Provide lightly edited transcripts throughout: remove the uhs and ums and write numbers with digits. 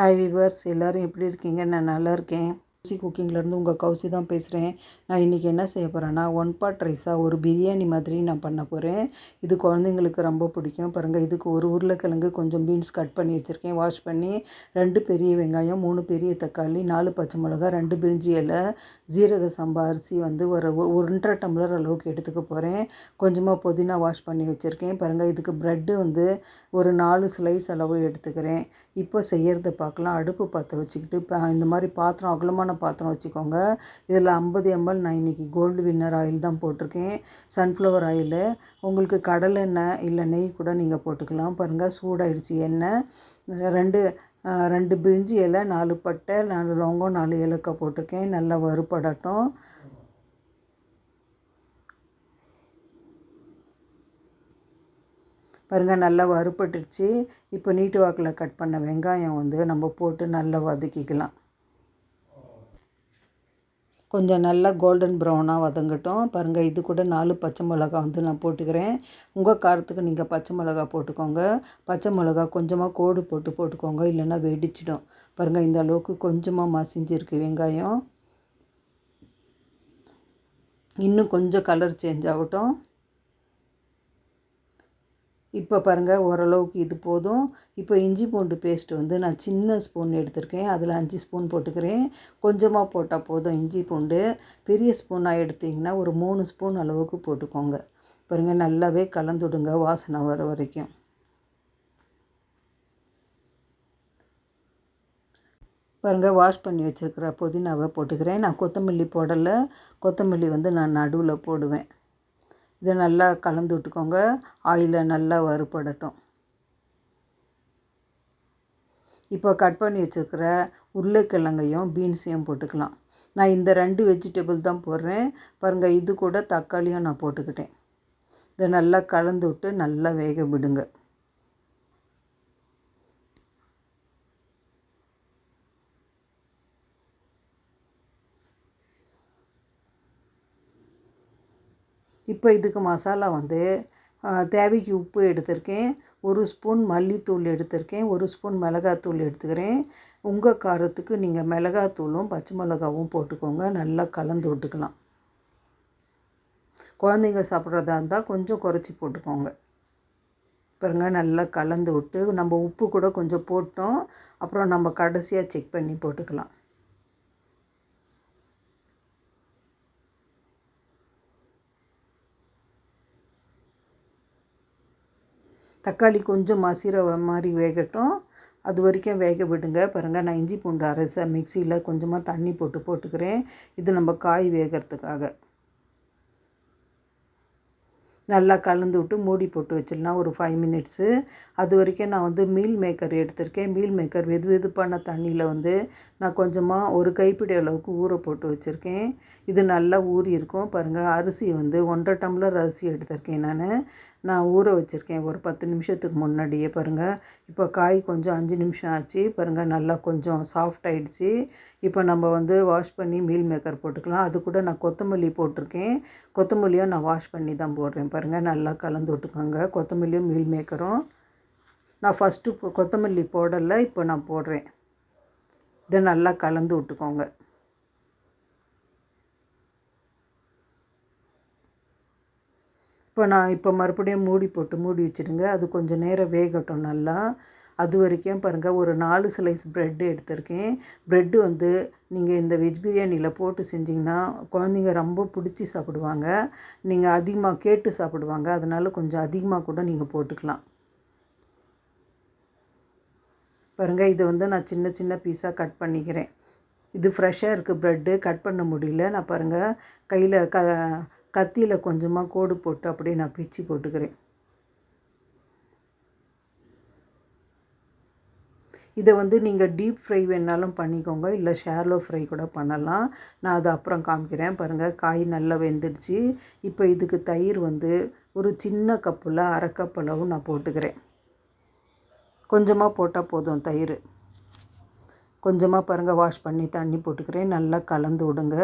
Hi viewers, எல்லோரும் எப்படி இருக்கீங்க? நான் நல்லா இருக்கேன். கௌசி குக்கிங்லேருந்து உங்கள் கௌசி தான் பேசுகிறேன். நான் இன்றைக்கி என்ன செய்ய போகிறேன்னா, ஒன் பாட் ரைஸாக ஒரு பிரியாணி மாதிரி நான் பண்ண போகிறேன். இது குழந்தைங்களுக்கு ரொம்ப பிடிக்கும். பாருங்கள், இதுக்கு ஒரு உருளைக்கிழங்கு, கொஞ்சம் பீன்ஸ் கட் பண்ணி வச்சுருக்கேன், வாஷ் பண்ணி, 2 பெரிய வெங்காயம், 3 பெரிய தக்காளி, 4 பச்சை மிளகா, 2 பிரிஞ்சி இலை, ஜீரக சம்பா அரிசி வந்து ஒரு 1.5 டம்ளர் அளவுக்கு எடுத்துக்க போகிறேன். கொஞ்சமாக புதினா வாஷ் பண்ணி வச்சுருக்கேன். பாருங்கள், இதுக்கு ப்ரெட்டு வந்து ஒரு 4 ஸ்லைஸ் அளவு எடுத்துக்கிறேன். இப்போ செய்கிறத பார்க்கலாம். அடுப்பு பற்ற வச்சுக்கிட்டு இந்த மாதிரி பாத்திரம், அகலமான பாத்திரம் வச்சுக்கோங்க. இதில் 50 ml நான் இன்றைக்கி கோல்டு வின்னர் ஆயில் தான் போட்டிருக்கேன், சன்ஃப்ளவர் ஆயிலு. உங்களுக்கு கடலெண்ணெய் இல்லை நெய் கூட நீங்கள் போட்டுக்கலாம். பாருங்கள், சூடாயிடுச்சு எண்ணெய். 2 பிரிஞ்சி இலை, 4 பட்டை, 4 லவங்கம், 4 ஏலக்காய் போட்டிருக்கேன். நல்லா வறுபடட்டும். பாருங்கள், நல்லா வறுபட்டுடுச்சு. இப்போ நீட்டு வாக்கில் கட் பண்ண வெங்காயம் வந்து நம்ம போட்டு நல்லா வதக்கிக்கலாம். கொஞ்சம் நல்லா கோல்டன் ப்ரௌனாக வதங்கட்டும். பாருங்கள், இது கூட 4 பச்சை மிளகா வந்து நான் போட்டுக்கிறேன். உங்கள் காரத்துக்கு நீங்கள் பச்சை மிளகா போட்டுக்கோங்க. பச்சை மிளகா கொஞ்சமாக கோடு போட்டுக்கோங்க, இல்லைன்னா வெடிச்சிடும். பாருங்கள், இந்த அளவுக்கு கொஞ்சமாக மசிஞ்சிருக்கு வெங்காயம். இன்னும் கொஞ்சம் கலர் சேஞ்ச் ஆகட்டும். இப்போ பாருங்கள், ஓரளவுக்கு இது போதும். இப்போ இஞ்சி பூண்டு பேஸ்ட் வந்து நான் சின்ன ஸ்பூன் எடுத்திருக்கேன், அதில் 5 ஸ்பூன் போட்டுக்கிறேன். கொஞ்சமாக போட்டால் போதும் இஞ்சி பூண்டு. பெரிய ஸ்பூனாக எடுத்திங்கன்னா ஒரு 3 ஸ்பூன் அளவுக்கு போட்டுக்கோங்க. பாருங்கள், நல்லாவே கலந்துடுங்க வாசனை வர வரைக்கும். பாருங்கள், வாஷ் பண்ணி வச்சுருக்கிற புதினாவை போட்டுக்கிறேன். நான் கொத்தமல்லி போடலை, கொத்தமல்லி வந்து நான் நடுவில் போடுவேன். இதை நல்லா கலந்து விட்டுக்கோங்க. ஆயிலில் நல்லா வறுபடட்டும். இப்போ கட் பண்ணி வச்சுருக்கிற உருளைக்கிழங்கையும் பீன்ஸையும் போட்டுக்கலாம். நான் இந்த 2 வெஜிடபிள் தான் போடுறேன். பாருங்கள், இது கூட தக்காளியும் நான் போட்டுக்கிட்டேன். இதை நல்லா கலந்து விட்டு நல்லா வேக விடுங்க. இப்போ இதுக்கு மசாலா வந்து தேவைக்கு உப்பு எடுத்திருக்கேன், 1 ஸ்பூன் மல்லித்தூள் எடுத்திருக்கேன், 1 ஸ்பூன் மிளகாத்தூள் எடுத்துக்கிறேன். உங்கள் காரத்துக்கு நீங்கள் மிளகாத்தூளும் பச்சை மிளகாவும் போட்டுக்கோங்க. நல்லா கலந்து விட்டுக்கலாம். குழந்தைங்க சாப்பிட்றதா இருந்தால் கொஞ்சம் குறைச்சி போட்டுக்கோங்க. பாருங்கள், நல்லா கலந்து விட்டு நம்ம உப்பு கூட கொஞ்சம் போட்டோம், அப்புறம் நம்ம கடைசியாக செக் பண்ணி போட்டுக்கலாம். தக்காளி கொஞ்சம் மசிற மாதிரி வேகட்டும், அது வரைக்கும் வேக விடுங்க. பாருங்கள், நான் இஞ்சி பூண்டு அரைச்ச மிக்சியில் கொஞ்சமாக தண்ணி போட்டுக்கிறேன். இது நம்ம காய் வேகிறதுக்காக. நல்லா கலந்து விட்டு மூடி போட்டு வச்சிடலாம் ஒரு 5 மினிட்ஸு. அது வரைக்கும் நான் வந்து மீல் மேக்கர் எடுத்திருக்கேன். மீல் மேக்கர் வெதுவெதுப்பான தண்ணியில் வந்து நான் கொஞ்சமாக ஒரு கைப்பிடி அளவுக்கு ஊற போட்டு வச்சுருக்கேன். இது நல்லா ஊறி இருக்கும். பாருங்கள், அரிசி வந்து 1.5 டம்ளர் அரிசி எடுத்திருக்கேன் நான் ஊற வச்சுருக்கேன் ஒரு 10 நிமிஷத்துக்கு முன்னாடியே. பாருங்கள், இப்போ காய் கொஞ்சம் 5 நிமிஷம் ஆச்சு. பாருங்கள், நல்லா கொஞ்சம் சாஃப்ட் ஆகிடுச்சு. இப்போ நம்ம வந்து வாஷ் பண்ணி மீல் மேக்கர் போட்டுக்கலாம். அது கூட நான் கொத்தமல்லி போட்டிருக்கேன். கொத்தமல்லியும் நான் வாஷ் பண்ணி தான் போடுறேன். பாருங்கள், நல்லா கலந்து விட்டுக்கோங்க கொத்தமல்லியும் மீல் மேக்கரும். நான் ஃபஸ்ட்டு கொத்தமல்லி போடலை, இப்போ நான் போடுறேன். இதை நல்லா கலந்து விட்டுக்கோங்க. இப்போ மறுபடியும் மூடி வச்சுடுங்க. அது கொஞ்சம் நேரம் வேகட்டும் நல்லா. அது வரைக்கும் பாருங்கள், ஒரு 4 ஸ்லைஸ் ப்ரெட்டு எடுத்திருக்கேன். ப்ரெட்டு வந்து நீங்கள் இந்த வெஜ் பிரியாணியில் போட்டு செஞ்சிங்கன்னா குழந்தைங்க ரொம்ப பிடிச்சி சாப்பிடுவாங்க. நீங்கள் அதிகமாக கேட்டு சாப்பிடுவாங்க. அதனால் கொஞ்சம் அதிகமாக கூட நீங்கள் போட்டுக்கலாம். பாருங்கள், இதை வந்து நான் சின்ன சின்ன பீஸாக கட் பண்ணிக்கிறேன். இது ஃப்ரெஷ்ஷாக இருக்குது ப்ரெட்டு, கட் பண்ண முடியல. நான் பாருங்கள், கையில் கத்தியில் கொஞ்சமாக கோடு போட்டு அப்படியே நான் பிச்சு போட்டுக்கிறேன். இதை வந்து நீங்கள் டீப் ஃப்ரை வேணாலும் பண்ணிக்கோங்க, இல்லை ஷாலோ ஃப்ரை கூட பண்ணலாம். நான் அதை அப்புறம் காமிக்கிறேன். பாருங்கள், காய் நல்லா வெந்துடுச்சு. இப்போ இதுக்கு தயிர் வந்து ஒரு சின்ன கப்பில் 1/2 கப் அளவு நான் போட்டுக்கிறேன். கொஞ்சமாக போட்டால் போதும் தயிர். கொஞ்சமாக பாருங்கள், வாஷ் பண்ணி தண்ணி போட்டுக்கிறேன். நல்லா கலந்து விடுங்க.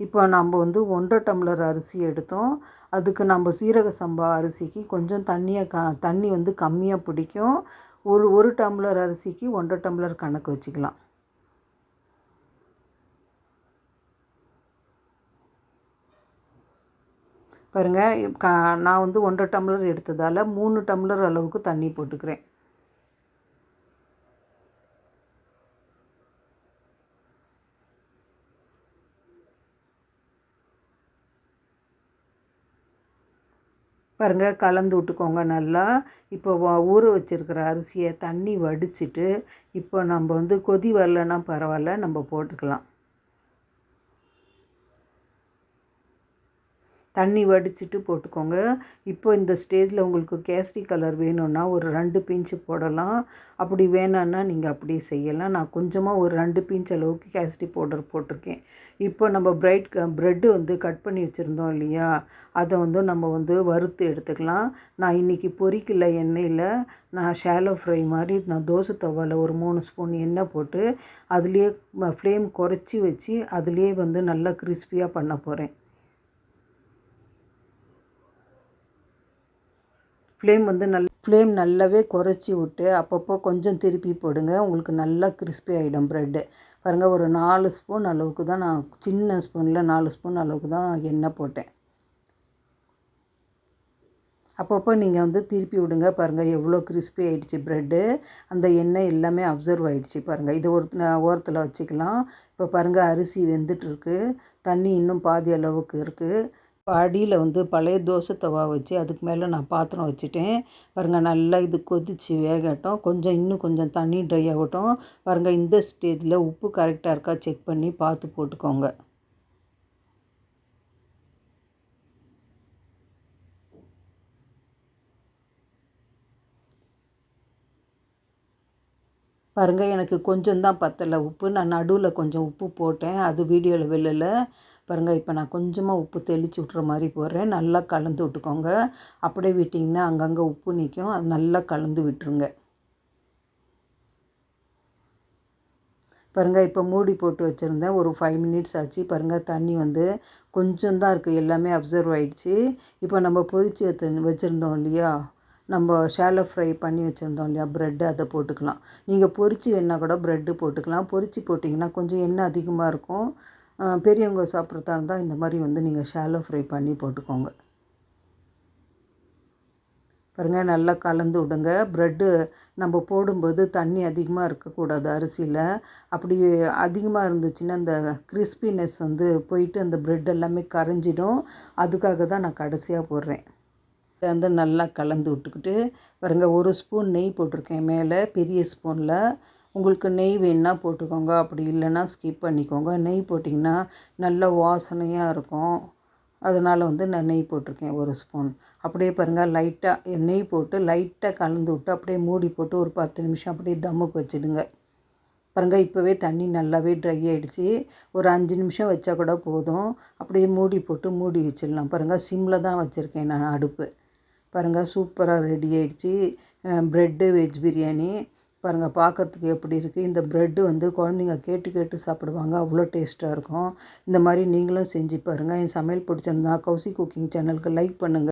இப்போ நம்ம வந்து 1.5 டம்ளர் அரிசி எடுத்தோம். அதுக்கு நம்ம சீரக சம்பா அரிசிக்கு கொஞ்சம் தண்ணி வந்து கம்மியாக பிடிக்கும். ஒரு டம்ளர் அரிசிக்கு 1.5 டம்ளர் கணக்கு வச்சுக்கலாம். பாருங்கள், நான் வந்து 1.5 டம்ளர் எடுத்ததால் 3 டம்ளர் அளவுக்கு தண்ணி போட்டுக்கிறேன். பாருங்கள், கலந்து விட்டுக்கோங்க நல்லா. இப்போ ஊற வச்சுருக்கிற அரிசியை தண்ணி வடிச்சிட்டு, இப்போ நம்ம வந்து கொதி வரலன்னா பரவாயில்ல, நம்ம போட்டுக்கலாம். தண்ணி வடிச்சிட்டு போட்டுக்கோங்க. இப்போ இந்த ஸ்டேஜில் உங்களுக்கு கேசரி கலர் வேணும்னா ஒரு 2 பிஞ்சு போடலாம். அப்படி வேணான்னா நீங்கள் அப்படியே செய்யலாம். நான் கொஞ்சமாக ஒரு 2 பிஞ்ச் அளவுக்கு கேசரி பவுடர் போட்டிருக்கேன். இப்போ நம்ம ப்ரெட்டு வந்து கட் பண்ணி வச்சுருந்தோம் இல்லையா, அதை வந்து நம்ம வந்து வறுத்து எடுத்துக்கலாம். நான் இன்றைக்கி பொரிக்கல எண்ணெயில், நான் ஷாலோ ஃப்ரை மாதிரி நான் தோசை தவாவில் ஒரு 3 ஸ்பூன் எண்ணெய் போட்டு அதுலேயே ஃப்ளேம் குறைச்சி வச்சு அதுலேயே வந்து நல்லா கிறிஸ்பியாக பண்ண போகிறேன். ஃப்ளேம் நல்லாவே குறைச்சி விட்டு அப்பப்போ கொஞ்சம் திருப்பி போடுங்க. உங்களுக்கு நல்லா கிறிஸ்பி ஆகிடும் ப்ரெட்டு. பாருங்கள், ஒரு 4 ஸ்பூன் அளவுக்கு தான், நான் சின்ன ஸ்பூனில் 4 ஸ்பூன் அளவுக்கு தான் எண்ணெய் போட்டேன். அப்பப்போ நீங்கள் வந்து திருப்பி விடுங்க. பாருங்கள், எவ்வளோ கிறிஸ்பி ஆகிடுச்சு ப்ரெட்டு. அந்த எண்ணெய் எல்லாமே அப்சர்வ் ஆகிடுச்சு. பாருங்கள், இது ஒரு ஓரத்தில் வச்சுக்கலாம். இப்போ பாருங்கள், அரிசி வெந்துட்டுருக்கு. தண்ணி இன்னும் பாதி அளவுக்கு இருக்குது. அடியில் வந்து பழைய தோசை தவா வச்சு அதுக்கு மேலே நான் பாத்திரம் வச்சுட்டேன். பாருங்கள், நல்லா இது கொதித்து வேகட்டும். இன்னும் கொஞ்சம் தண்ணி ட்ரை ஆகட்டும். பாருங்கள், இந்த ஸ்டேஜில் உப்பு கரெக்டாக இருக்கா செக் பண்ணி பார்த்து போட்டுக்கோங்க. பாருங்கள், எனக்கு கொஞ்சம் தான் பத்தலை உப்பு. நான் நடுவில் கொஞ்சம் உப்பு போட்டேன், அது வீடியோவில் வெளில. பாருங்கள், இப்போ நான் கொஞ்சமாக உப்பு தெளித்து விட்ற மாதிரி போடுறேன். நல்லா கலந்து விட்டுக்கோங்க. அப்படியே விட்டிங்கன்னா அங்கங்கே உப்பு நிற்கும். அது நல்லா கலந்து விட்டுருங்க. பாருங்கள், இப்போ மூடி போட்டு வச்சுருந்தேன். ஒரு 5 மினிட்ஸ் ஆச்சு. பாருங்கள், தண்ணி வந்து கொஞ்சம் தான் இருக்குது, எல்லாமே அப்சர்வ் ஆகிடுச்சு. இப்போ நம்ம பொரித்து வச்சுருந்தோம் இல்லையா, நம்ம ஷாலோ ஃப்ரை பண்ணி வச்சுருந்தோம் இல்லையா ப்ரெட்டு, அதை போட்டுக்கலாம். நீங்கள் பொரித்து வேணால் கூட ப்ரெட்டு போட்டுக்கலாம். பொரித்து போட்டிங்கன்னா கொஞ்சம் எண்ணெய் அதிகமாக இருக்கும். பெரியவங்க சாப்பிட்றதா இருந்தால் இந்த மாதிரி வந்து நீங்கள் ஷாலோ ஃப்ரை பண்ணி போட்டுக்கோங்க. பாருங்கள், நல்லா கலந்து விடுங்க. ப்ரெட்டு நம்ம போடும்போது தண்ணி அதிகமாக இருக்கக்கூடாது அரிசியில். அப்படி அதிகமாக இருந்துச்சுன்னா அந்த கிறிஸ்பினஸ் வந்து போயிட்டு அந்த ப்ரெட் எல்லாமே கரைஞ்சிடும். அதுக்காக தான் நான் கடைசியாக போடுறேன். இதை வந்து நல்லா கலந்து விட்டுக்கிட்டு பாருங்கள், 1 ஸ்பூன் நெய் போட்டிருக்கேன் மேலே பெரிய ஸ்பூனில். உங்களுக்கு நெய் வேணுன்னா போட்டுக்கோங்க, அப்படி இல்லைன்னா ஸ்கிப் பண்ணிக்கோங்க. நெய் போட்டிங்கன்னா நல்ல வாசனையாக இருக்கும். அதனால் வந்து நான் நெய் போட்டிருக்கேன் 1 ஸ்பூன். அப்படியே பாருங்கள், லைட்டாக நெய் போட்டு லைட்டாக கலந்து விட்டு அப்படியே மூடி போட்டு ஒரு 10 நிமிஷம் அப்படியே தம்முக்கு வச்சுடுங்க. பாருங்கள், இப்போவே தண்ணி நல்லாவே ட்ரை ஆகிடுச்சு. ஒரு 5 நிமிஷம் வச்சா கூட போதும். அப்படியே மூடி போட்டு மூடி வச்சிடலாம். பாருங்கள், சிம்மில் தான் வச்சுருக்கேன் நான் அடுப்பு. பாருங்கள், சூப்பராக ரெடி ஆகிடுச்சு ப்ரெட்டு வெஜ் பிரியாணி. பாருங்கள், பார்க்குறதுக்கு எப்படி இருக்குது. இந்த ப்ரெட்டு வந்து குழந்தைங்க கேட்டு கேட்டு சாப்பிடுவாங்க, அவ்வளோ டேஸ்ட்டாக இருக்கும். இந்த மாதிரி நீங்களும் செஞ்சு பாருங்கள். என் சமையல் பிடிச்சிருந்தா கௌசி குக்கிங் சேனலுக்கு லைக் பண்ணுங்கள்.